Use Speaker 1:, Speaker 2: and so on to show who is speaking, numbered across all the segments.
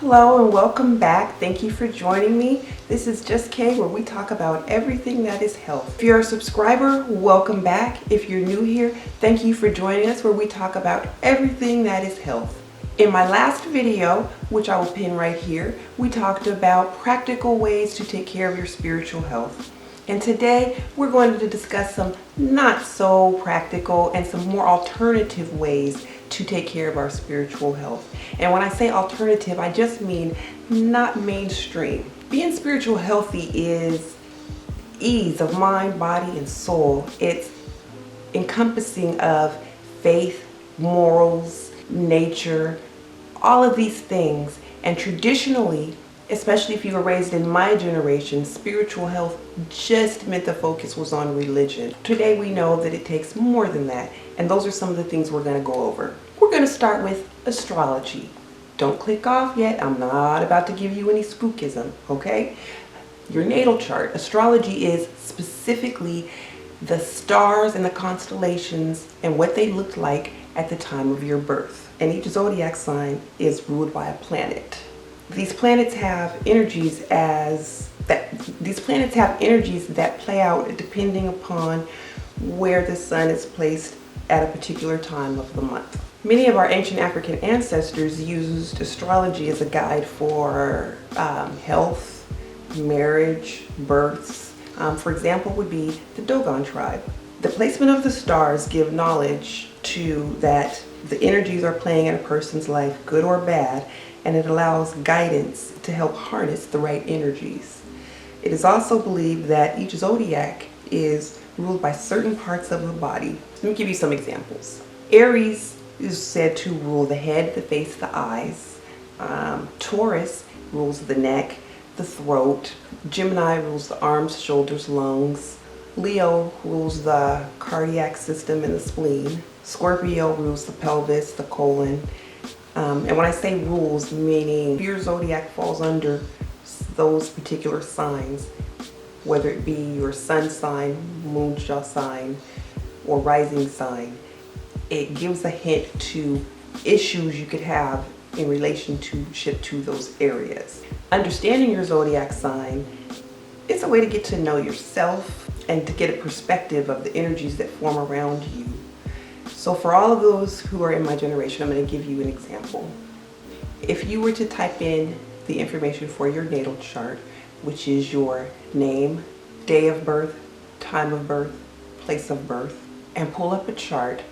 Speaker 1: Hello and welcome back. Thank you for joining me. This is Just Kay, where we talk about everything that is health. If you're a subscriber, welcome back. If you're new here, thank you for joining us, where we talk about everything that is health. In my last video, which I will pin right here, we talked about practical ways to take care of your spiritual health. And today we're going to discuss some not so practical and some more alternative ways to take care of our spiritual health. And when I say alternative, I just mean not mainstream. Being spiritual healthy is ease of mind, body, and soul. It's encompassing of faith, morals, nature, all of these things. And traditionally, especially if you were raised in my generation, spiritual health just meant the focus was on religion. Today we know that it takes more than that, and those are some of the things we're going to go over. We're going to start with astrology. Don't click off yet. I'm not about to give you any spookism, okay? Your natal chart. Astrology is specifically the stars and the constellations and what they looked like at the time of your birth. And each zodiac sign is ruled by a planet. These planets have energies that play out depending upon where the sun is placed at a particular time of the month. Many of our ancient African ancestors used astrology as a guide for health, marriage, births. For example, would be the Dogon tribe. The placement of the stars give knowledge to that the energies are playing in a person's life, good or bad, and it allows guidance to help harness the right energies. It is also believed that each zodiac is ruled by certain parts of the body. Let me give you some examples. Aries is said to rule the head, the face, the eyes. Taurus rules the neck, the throat. Gemini rules the arms, shoulders, lungs. Leo rules the cardiac system and the spleen. Scorpio rules the pelvis, the colon. And when I say rules, meaning your zodiac falls under those particular signs, whether it be your sun sign, moon sign, or rising sign, it gives a hint to issues you could have in relationship to those areas. Understanding your zodiac sign is a way to get to know yourself and to get a perspective of the energies that form around you. So for all of those who are in my generation, I'm going to give you an example. If you were to type in the information for your natal chart, which is your name, day of birth, time of birth, place of birth, and pull up a chart,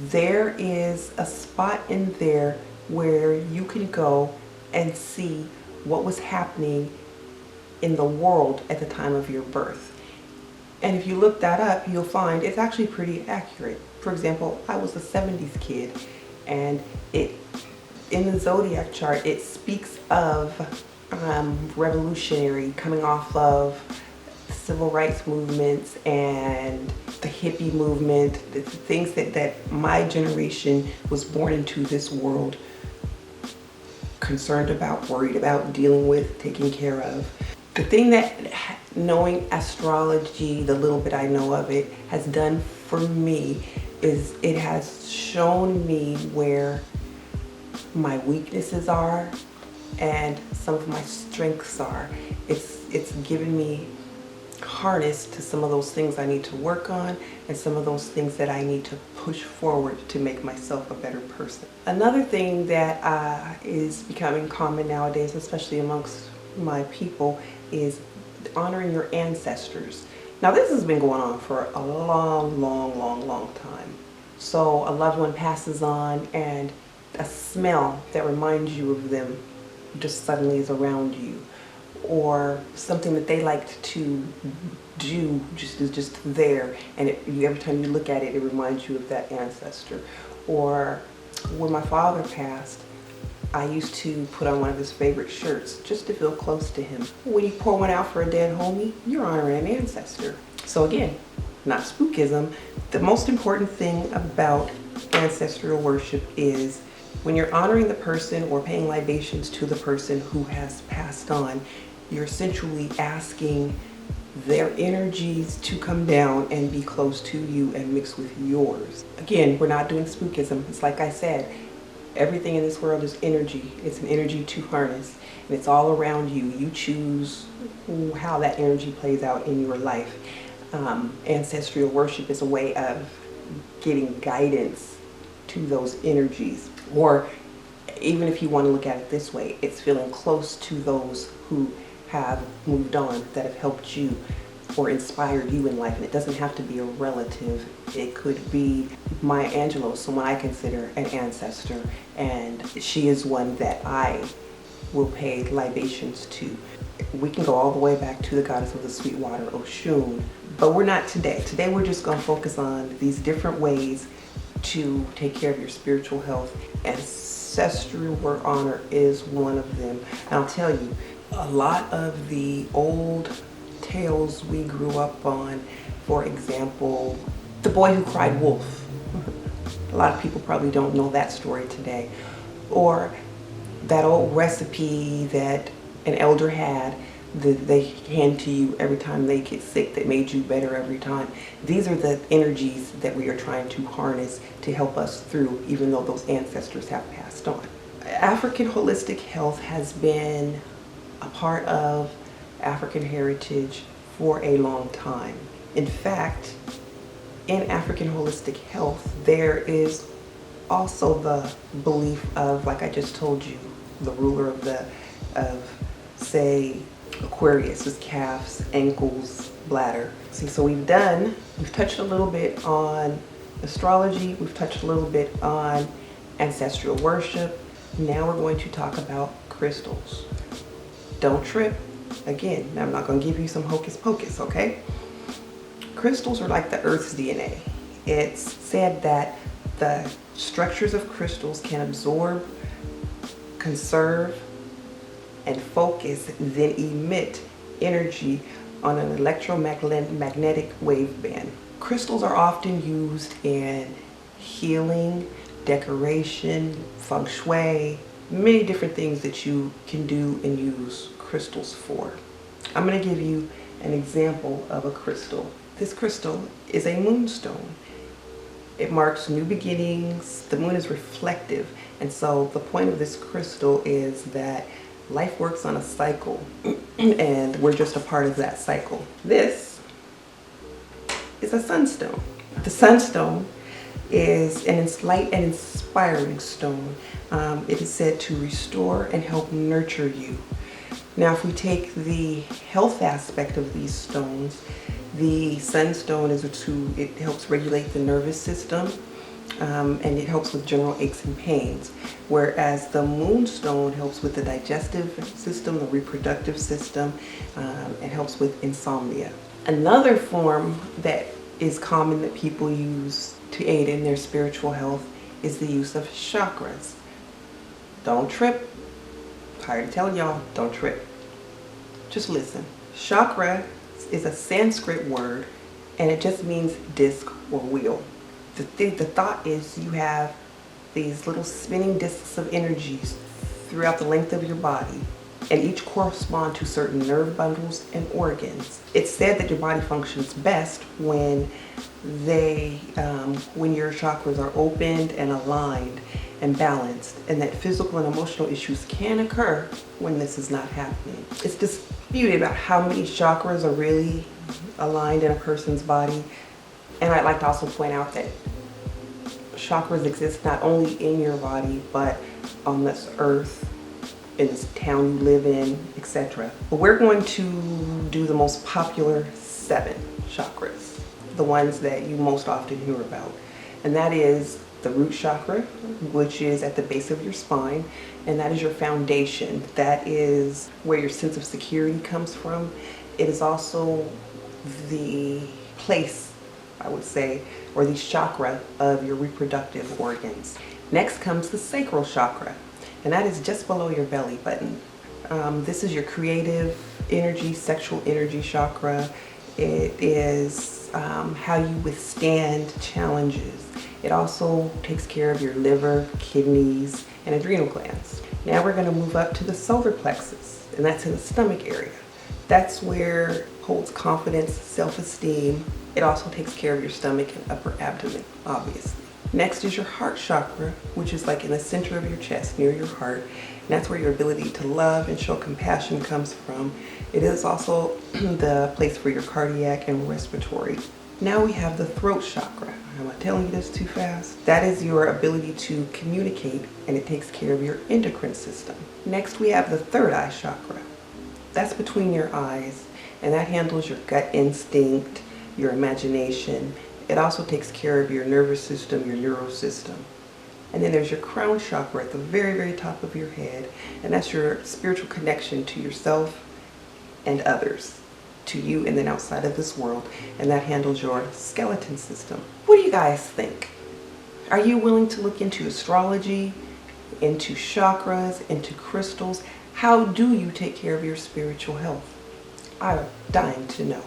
Speaker 1: there is a spot in there where you can go and see what was happening in the world at the time of your birth. And if you look that up, you'll find it's actually pretty accurate. For example, I was a 70s kid, and in the zodiac chart, it speaks of revolutionary, coming off of the civil rights movements and the hippie movement, the things that my generation was born into this world concerned about, worried about, dealing with, taking care of. The thing that knowing astrology, the little bit I know of it, has done for me is it has shown me where my weaknesses are and some of my strengths are. It's given me harness to some of those things I need to work on and some of those things that I need to push forward to make myself a better person. Another thing that is becoming common nowadays, especially amongst my people, is honoring your ancestors. Now this has been going on for a long time. So a loved one passes on and a smell that reminds you of them just suddenly is around you, or something that they liked to do is just there, and every time you look at it, it reminds you of that ancestor. Or when my father passed, I used to put on one of his favorite shirts just to feel close to him. When you pour one out for a dead homie, you're honoring an ancestor. So again, not spookism. The most important thing about ancestral worship is when you're honoring the person or paying libations to the person who has passed on, you're essentially asking their energies to come down and be close to you and mix with yours. Again, we're not doing spookism. It's like I said, Everything in this world is energy. It's an energy to harness, and it's all around you. You choose how that energy plays out in your life. Ancestral worship is a way of getting guidance to those energies. Or even if you want to look at it this way, it's feeling close to those who have moved on, that have helped you or inspired you in life. And it doesn't have to be a relative. It could be Maya Angelou, someone I consider an ancestor, and she is one that I will pay libations to. We can go all the way back to the goddess of the sweet water, Oshun, but we're not today. Today we're just going to focus on these different ways to take care of your spiritual health. Ancestral work honor is one of them. And I'll tell you, a lot of the old tales we grew up on, for example, the boy who cried wolf. A lot of people probably don't know that story today. Or that old recipe that an elder had that they hand to you every time they get sick, that made you better every time. These are the energies that we are trying to harness to help us through, even though those ancestors have passed on. African holistic health has been a part of African heritage for a long time. In fact, in African holistic health, there is also the belief of, like I just told you, the ruler of say Aquarius is calves, ankles, bladder. See, so we've touched a little bit on astrology, we've touched a little bit on ancestral worship. Now we're going to talk about crystals. Don't trip. Again, I'm not going to give you some hocus pocus, okay? Crystals are like the Earth's DNA. It's said that the structures of crystals can absorb, conserve, and focus, then emit energy on an electromagnetic wave band. Crystals are often used in healing, decoration, feng shui, many different things that you can do and use crystals for. I'm going to give you an example of a crystal. This crystal is a moonstone. It marks new beginnings. The moon is reflective, and so the point of this crystal is that life works on a cycle, and we're just a part of that cycle. This is a sunstone. The sunstone is an light and inspiring stone. It is said to restore and help nurture you. Now, if we take the health aspect of these stones, the sunstone it helps regulate the nervous system, and it helps with general aches and pains, whereas the moonstone helps with the digestive system, the reproductive system, and helps with insomnia. Another form that is common that people use to aid in their spiritual health is the use of chakras. Don't trip. Tired of telling y'all, don't trip. Just listen. Chakra is a Sanskrit word, and it just means disc or wheel. The thought is you have these little spinning discs of energies throughout the length of your body, and each correspond to certain nerve bundles and organs. It's said that your body functions best when your chakras are opened and aligned and balanced, and that physical and emotional issues can occur when this is not happening. It's disputed about how many chakras are really aligned in a person's body, and I'd like to also point out that chakras exist not only in your body, but on this earth, in this town you live in, etc. But we're going to do the most popular 7 chakras, the ones that you most often hear about, and that is the root chakra, which is at the base of your spine, and that is your foundation. That is where your sense of security comes from. It is also the place, I would say, or the chakra of your reproductive organs. Next comes the sacral chakra, and that is just below your belly button. This is your creative energy, sexual energy chakra. It is how you withstand challenges. It also takes care of your liver, kidneys, and adrenal glands. Now we're going to move up to the solar plexus, and that's in the stomach area. That's where it holds confidence, self-esteem. It also takes care of your stomach and upper abdomen, obviously. Next is your heart chakra, which is like in the center of your chest, near your heart. And that's where your ability to love and show compassion comes from. It is also the place for your cardiac and respiratory. Now we have the throat chakra. Am I telling you this too fast? That is your ability to communicate, and it takes care of your endocrine system. Next we have the third eye chakra. That's between your eyes, and that handles your gut instinct, your imagination. It also takes care of your nervous system, your neural system. And then there's your crown chakra at the very, very top of your head, and that's your spiritual connection to yourself and others, to you and then outside of this world, and that handles your skeleton system. What do you guys think? Are you willing to look into astrology, into chakras, into crystals? How do you take care of your spiritual health? I'm dying to know.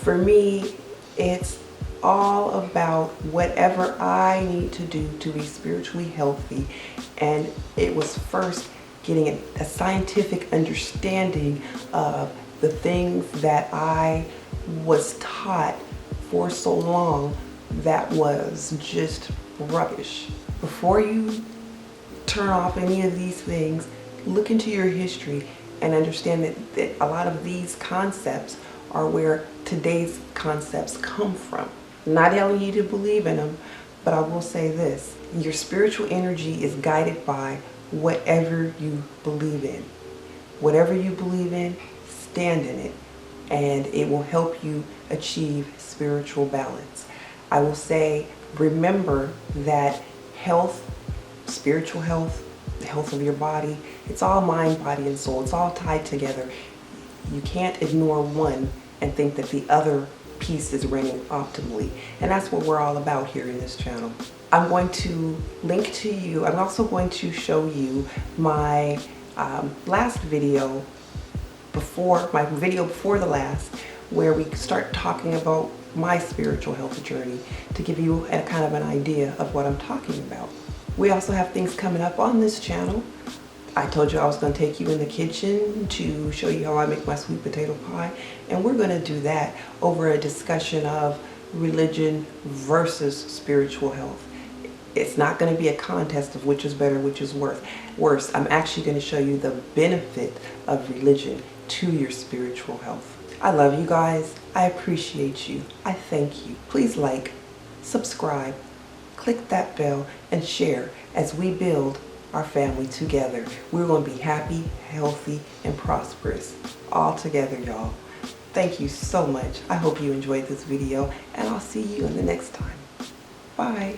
Speaker 1: For me, it's all about whatever I need to do to be spiritually healthy, and it was first getting a scientific understanding of the things that I was taught for so long that was just rubbish. Before you turn off any of these things, look into your history and understand that a lot of these concepts are where today's concepts come from. Not telling you to believe in them, but I will say this: your spiritual energy is guided by whatever you believe in. Whatever you believe in, stand in it, and it will help you achieve spiritual balance. I will say, remember that health, spiritual health, the health of your body, it's all mind, body, and soul. It's all tied together. You can't ignore one and think that the other piece is running optimally. And that's what we're all about here in this channel. I'm going to link to you. I'm also going to show you my last video before the last, where we start talking about my spiritual health journey, to give you a kind of an idea of what I'm talking about. We also have things coming up on this channel. I told you I was going to take you in the kitchen to show you how I make my sweet potato pie, and we're going to do that over a discussion of religion versus spiritual health. It's not going to be a contest of which is better, which is worse. I'm actually going to show you the benefit of religion to your spiritual health. I love you guys. I appreciate you. I thank you. Please like, subscribe, click that bell, and share as we build our family together. We're going to be happy, healthy, and prosperous all together, y'all. Thank you so much. I hope you enjoyed this video, and I'll see you in the next time. Bye.